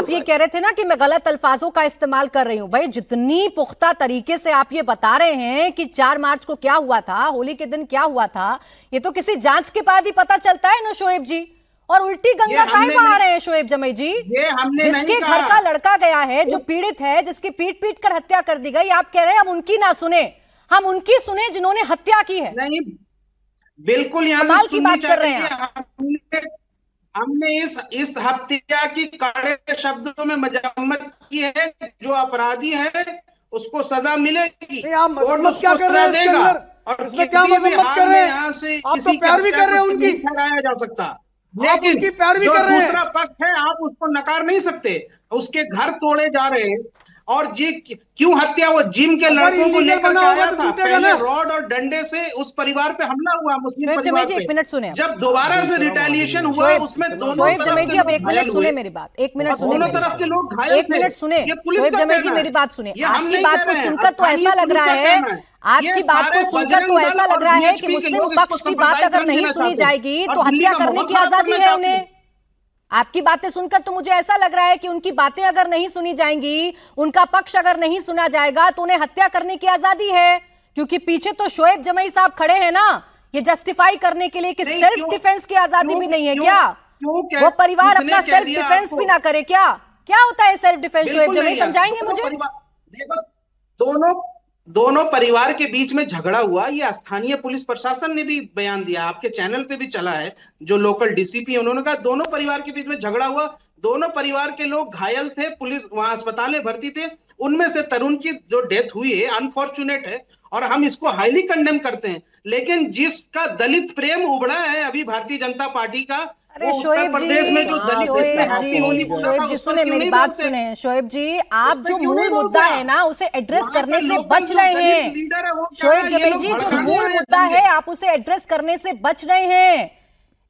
आप ये कह रहे थे ना कि मैं गलत अल्फाजों का इस्तेमाल कर रही हूं। भाई जितनी पुख्ता तरीके से आप ये बता रहे हैं कि 4 मार्च को क्या हुआ था, होली के दिन क्या हुआ था, ये तो किसी जांच के बाद ही पता चलता है ना शोएब जी। और उल्टी गंगा काहे बहा रहे हैं शोएब जमई जी? जिसके घर का लड़का गया है, जो पीड़ित है, जिसकी पीट पीट कर हत्या कर दी गई, आप कह रहे हैं हम उनकी ना सुने, हम उनकी सुने जिन्होंने हत्या की है। नहीं, बिल्कुल यहाँ से सुननी चाहिए। हमने इस हत्या की कड़े शब्दों में मजम्मत की है। जो अपराधी है उसको सजा मिलेगी, कोर्ट क्या कर रहे हैं इसके अंदर? और इसमें क्या मजम्मत कर रहे हैं? यहाँ से आप तो पैरवी कर रहे हैं उनकी, ठहराया जा सकता। लेकिन उनकी पैरवी कर रहे हैं। दूसरा पक्ष है, आप उसको नकार नहीं सकते। उसके घर तोड़े जा रहे हैं। और जी क्यों हत्या? वो जिम के लड़कों को लेकर आया था, पहले रॉड और डंडे से उस परिवार पे हमला हुआ, मुस्लिम परिवार पे। एक मिनट सुने, जब दोबारा से रिटेलिएशन हुआ उसमें दोनों तरफ जी, अब 1 मिनट सुने मेरी बात, 1 मिनट सुने, दोनों तरफ के लोग घायल थे। 1 मिनट सुने शोएब जमई जी, मेरी बात सुने। आपकी बात को सुनकर तो ऐसा लग रहा है, आपकी बात को सुनकर तो ऐसा लग रहा है कि मुस्लिम पक्ष की बात अगर नहीं सुनी जाएगी तो हत्या करने की आजादी है उन्हें। आपकी बातें सुनकर तो मुझे ऐसा लग रहा है कि उनकी बातें अगर नहीं सुनी जाएंगी, उनका पक्ष अगर नहीं सुना जाएगा तो उन्हें हत्या करने की आजादी है। क्योंकि पीछे तो शोएब जमई साहब खड़े हैं ना, ये जस्टिफाई करने के लिए कि सेल्फ डिफेंस की आजादी भी नहीं है क्या? वो परिवार अपना सेल्फ डिफेंस भी ना करे क्या? क्या होता है सेल्फ डिफेंस शोएब जमई, समझाएंगे मुझे? दोनों परिवार के बीच में झगड़ा हुआ, ये स्थानीय पुलिस प्रशासन ने भी बयान दिया, आपके चैनल पे भी चला है। जो लोकल डीसीपी उन्होंने कहा दोनों परिवार के बीच में झगड़ा हुआ, दोनों परिवार के लोग घायल थे, पुलिस वहां अस्पताल में भर्ती थे। उनमें से तरुण की जो डेथ हुई है अनफॉर्चुनेट है और हम इसको हाईली कंडेम करते हैं। लेकिन जिसका दलित प्रेम उभड़ा है अभी भारतीय जनता पार्टी का, अरे शोएब जी, शोएब जी सुने मेरी बात सुने। शोएब जी, आप जो मूल मुद्दा है ना उसे एड्रेस करने से बच रहे हैं। शोएब जमई जी, जो मूल मुद्दा है आप उसे एड्रेस करने से बच रहे हैं।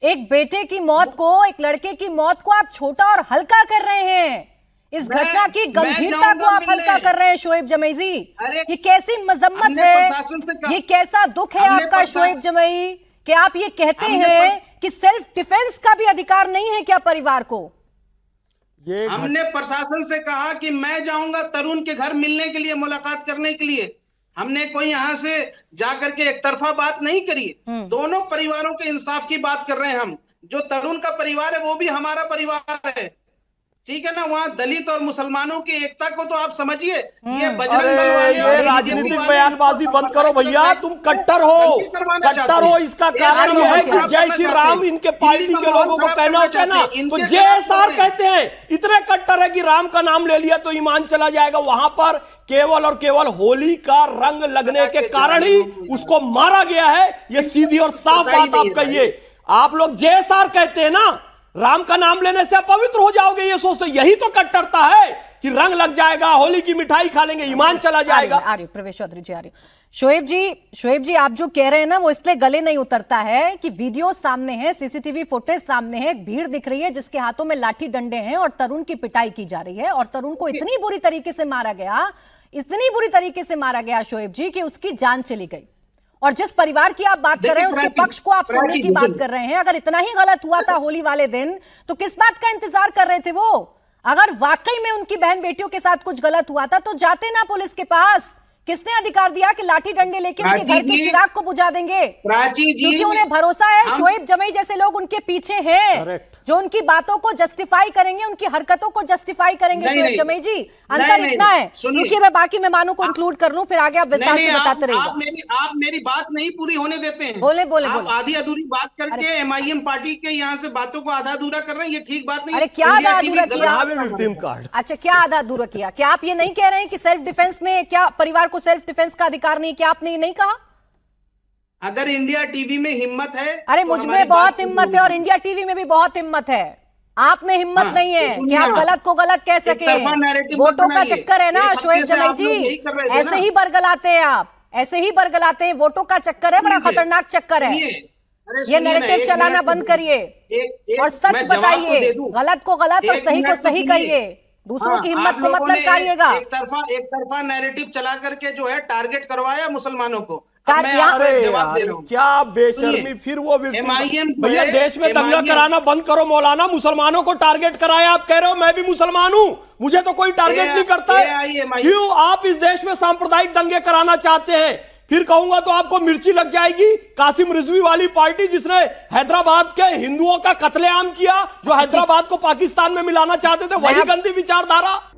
एक बेटे की मौत को, एक लड़के की मौत को आप छोटा और हल्का कर रहे हैं। इस घटना की गंभीरता को आप हल्का कर रहे हैं शोएब जमई जी। ये कैसी मजम्मत है, ये कैसा दुख है आपका शोएब जमई कि आप ये कहते हैं कि सेल्फ डिफेंस का भी अधिकार नहीं है क्या परिवार को? हमने प्रशासन से कहा कि मैं जाऊंगा तरुण के घर मिलने के लिए, मुलाकात करने के लिए। हमने कोई यहां से जाकर के एक तरफा बात नहीं करी। दोनों परिवारों के इंसाफ की बात कर रहे हैं हम। जो तरुण का परिवार है वो भी हमारा परिवार है, ठीक है ना? वहाँ दलित और मुसलमानों की एकता को तो आप समझिए। ये बजरंग दल वाले, ये राजनीतिक बयानबाजी बंद करो भैया, तुम कट्टर हो, कट्टर हो। इसका कारण यह है कि जय श्री राम इनके पार्टी के लोगों को कहना होता है ना, तो जेएसआर कहते हैं इतने कट्टर है कि राम का नाम ले लिया तो ईमान चला जाएगा। वहां पर केवल और केवल होली का रंग लगने के कारण ही उसको मारा गया है। ये सीधी और साफ बात आप कहिए। आप लोग जेएसआर कहते हैं ना, राम का नाम लेने से अपवित्र हो जाओगे, ये सोचते। यही तो कट्टरता है कि रंग लग जाएगा, होली की मिठाई खा लेंगे, ईमान चला जाएगा। आ रही प्रवेश चौधरी जी, आ रही। शोएब जी आप जो कह रहे हैं ना वो इसलिए गले नहीं उतरता है कि वीडियो सामने है, सीसीटीवी फुटेज सामने है, एक भीड़ दिख रही है जिसके हाथों में लाठी डंडे हैं और तरुण की पिटाई की जा रही है। और तरुण को इतनी बुरी तरीके से मारा गया, इतनी बुरी तरीके से मारा गया शोएब जी कि उसकी जान चली गई। और जिस परिवार की आप बात कर रहे हैं उसके पक्ष को आप सुनने की बात कर रहे हैं। अगर इतना ही गलत हुआ था होली वाले दिन तो किस बात का इंतजार कर रहे थे वो? अगर वाकई में उनकी बहन बेटियों के साथ कुछ गलत हुआ था तो जाते ना पुलिस के पास। किसने अधिकार दिया कि लाठी डंडे लेके उनके घर के चिराग को बुझा देंगे? क्योंकि उन्हें भरोसा है शोएब जमई जैसे लोग उनके पीछे हैं जो उनकी बातों को जस्टिफाई करेंगे, उनकी हरकतों को जस्टिफाई करेंगे। शोएब जमई जी, अंतर इतना है। रुकिए, मैं बाकी मेहमानों को इंक्लूड कर लूं, फिर आगे आप विस्तार से बताते रहिए। आप मेरी बात नहीं पूरी होने देते हैं। बोले आधी अधूरी बात करके एमआईएम पार्टी के यहाँ से बातों को आधा अधूरा कर रहे हैं, ये ठीक बात नहीं। अरे क्या आधा अधूरा किया? अच्छा, क्या आधा अधूरा किया? क्या आप ये नहीं कह रहे हैं कि सेल्फ डिफेंस में क्या परिवार को सेल्फ डिफेंस का अधिकार नहीं? क्या आपने नहीं कहा? अगर इंडिया टीवी में हिम्मत है, अरे मुझमें बहुत हिम्मत है और इंडिया टीवी में भी बहुत हिम्मत है। आप में हिम्मत नहीं है कि आप गलत को गलत कह सके। वोटों का चक्कर है ना शोएब जमई जी, ऐसे ही बरगलाते हैं आप, ऐसे ही बरगलाते हैं। वोटों का चक्कर है, बड़ा खतरनाक चक्कर है। ये नैरेटिव चलाना बंद करिए और सच बताइए। गलत को गलत और सही को सही कहिए। दूसरों की हिम्मत को मत ललकारिएगा। एक तरफा नैरेटिव चला करके जो है टारगेट करवाया मुसलमानों को। अब मैं यहाँ- आपको एक जवाब दे रहा हूँ। क्या बेशर्मी, सुनिए, फिर वो victim- MIM जो भैया है, देश में दंगा MIM कराना बंद करो मौलाना, मुसलमानों को टारगेट कराया। आप कह रहे हो मैं भी मुसलमान हूं, मुझे तो कोई टारगेट नहीं करता है। AIMIM क्यों आप इस देश में सांप्रदायिक दंगे कराना चाहते हैं? फिर कहूंगा तो आपको मिर्ची लग जाएगी। कासिम रिजवी वाली पार्टी जिसने हैदराबाद के हिंदुओं का कत्लेआम किया, जो हैदराबाद को पाकिस्तान में मिलाना चाहते थे, वही गंदी विचारधारा।